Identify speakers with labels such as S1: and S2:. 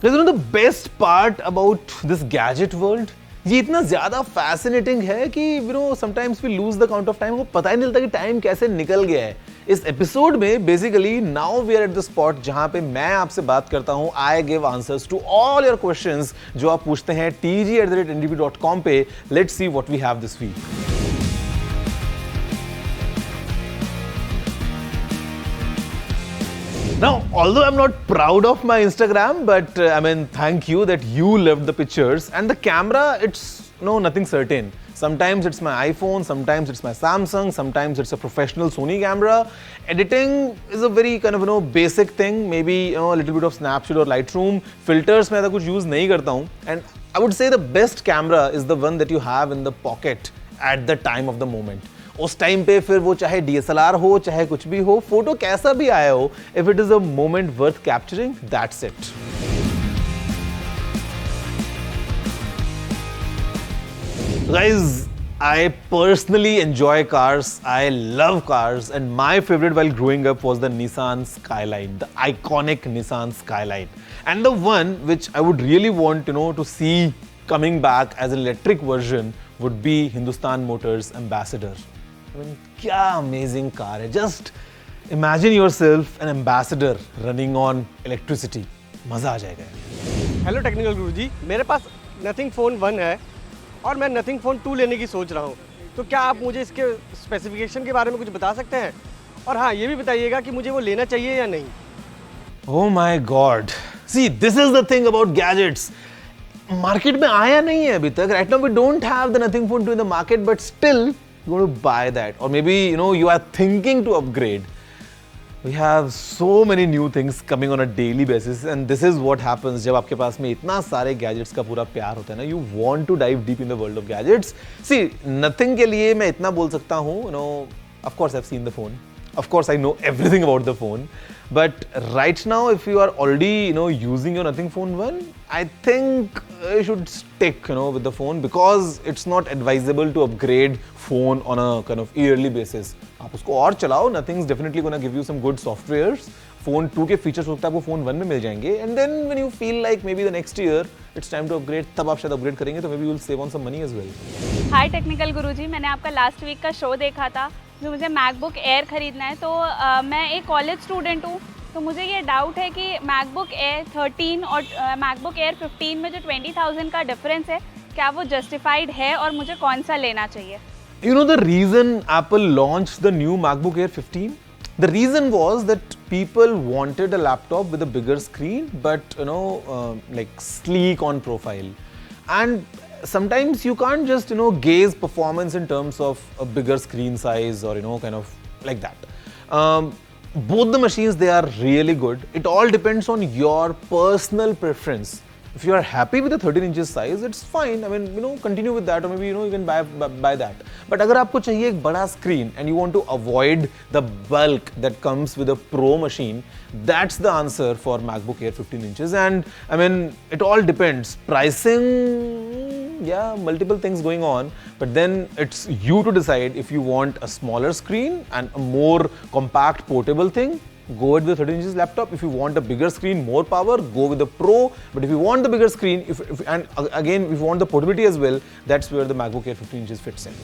S1: Because you know the best part about this gadget world, ये इतना ज़्यादा fascinating है कि you know sometimes we lose the count of time. वो पता ही नहीं चलता कि time कैसे निकल गया है. इस एपिसोड में basically now we are at the spot जहाँ पे मैं आपसे बात करता हूँ. I give answers to all your questions जो आप पूछते हैं tg@ndtv.com पे. Let's see what we have this week. Now, although I'm not proud of my Instagram, but I mean, thank you that you loved the pictures. And the camera, it's nothing certain. Sometimes it's my iPhone, sometimes it's my Samsung, sometimes it's a professional Sony camera. Editing is a very kind of basic thing. Maybe a little bit of Snapchat or Lightroom. Filters मैं ऐसा कुछ use नहीं करता हूँ. And I would say the best camera is the one that you have in the pocket at the time of the moment. उस time पे फिर वो चाहे DSLR हो चाहे कुछ भी हो, फोटो कैसा भी आया हो, if it is a moment worth capturing, that's it. Guys, I personally enjoy cars. I love cars, and my favorite while growing up was the Nissan Skyline, the iconic Nissan Skyline, and the one which I would really want to see coming back as an electric version would be Hindustan Motors Ambassador. I mean, क्या amazing car है. Just imagine yourself an ambassador running on electricity. मजा आ जाएगा.
S2: Hello technical गुरुजी, मेरे पास nothing phone 1 है और मैं nothing phone 2 लेने की सोच रहा हूँ. तो क्या आप मुझे इसके स्पेसिफिकेशन के बारे में कुछ बता सकते हैं? और हाँ, ये भी बताइएगा कि मुझे वो लेना चाहिए या नहीं.
S1: Oh my God! See, this is the thing about gadgets. Market में आया नहीं है अभी तक. Right now we don't have the Nothing Phone 2 in the market, but still you're going to buy that, or maybe you are thinking to upgrade. We have so many new things coming on a daily basis, and this is what happens जब आपके पास में इतना सारे gadgets का पूरा प्यार होता है ना. You want to dive deep in the world of gadgets. See, nothing के लिए मैं इतना बोल सकता हूँ. Of course I've seen the phone. Of course I know everything about the phone. But right now, if you are already using your Nothing Phone 1, I think you should stick with the phone, because it's not advisable to upgrade phone on a kind of yearly basis. आप उसको और चलाओ. Nothing's definitely gonna give you some good softwares. Phone 2 के features हो सकता है आपको phone 1 में मिल जाएंगे. And then when you feel like maybe the next year it's time to upgrade, तब आप शायद upgrade करेंगे, तो maybe you'll save on some money as well.
S3: Hi Technical Guruji, मैंने आपका लास्ट वीक का शो देखा था. जो मुझे मैकबुक एयर ख़रीदना है, तो मैं एक कॉलेज स्टूडेंट हूँ, तो मुझे ये डाउट है कि मैकबुक एयर 13 और मैकबुक एयर 15 में जो 20,000 का डिफरेंस है, क्या वो जस्टिफाइड है और मुझे कौन सा लेना चाहिए?
S1: You know the reason Apple launched the new MacBook Air 15? The reason was that people wanted a laptop with a bigger screen, but like sleek on profile. And sometimes you can't just gauge performance in terms of a bigger screen size or kind of like that. Both the machines, they are really good. It all depends on your personal preference. If you are happy with the 13 inches size, it's fine. I mean, continue with that, or maybe you can buy that. But अगर आपको चाहिए एक बड़ा screen and you want to avoid the bulk that comes with a Pro machine, that's the answer for MacBook Air 15 inches. And I mean, it all depends. Pricing, yeah, multiple things going on, but then it's you to decide if you want a smaller screen and a more compact portable thing. Go with the 13 inches laptop. If you want a bigger screen, more power, go with the Pro. But if you want the bigger screen, and again, if you want the portability as well, that's where the MacBook Air 15 inches fits in.